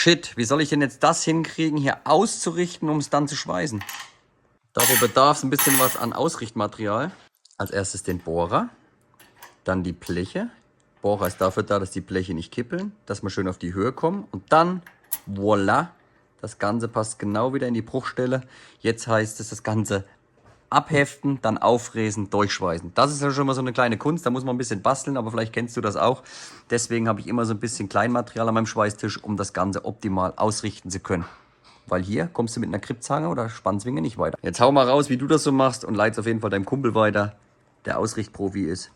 Shit, wie soll ich denn jetzt das hinkriegen, hier auszurichten, um es dann zu schweißen? Dafür bedarf es ein bisschen was an Ausrichtmaterial. Als erstes den Bohrer, dann die Bleche. Bohrer ist dafür da, dass die Bleche nicht kippeln, dass wir schön auf die Höhe kommen. Und dann, voilà, das Ganze passt genau wieder in die Bruchstelle. Jetzt heißt es, das Ganze abheften, dann aufräsen, durchschweißen. Das ist ja schon mal so eine kleine Kunst, da muss man ein bisschen basteln, aber vielleicht kennst du das auch. Deswegen habe ich immer so ein bisschen Kleinmaterial an meinem Schweißtisch, um das Ganze optimal ausrichten zu können. Weil hier kommst du mit einer Krippzange oder Spannzwinge nicht weiter. Jetzt hau mal raus, wie du das so machst und leit's auf jeden Fall deinem Kumpel weiter, der Ausrichtprofi ist.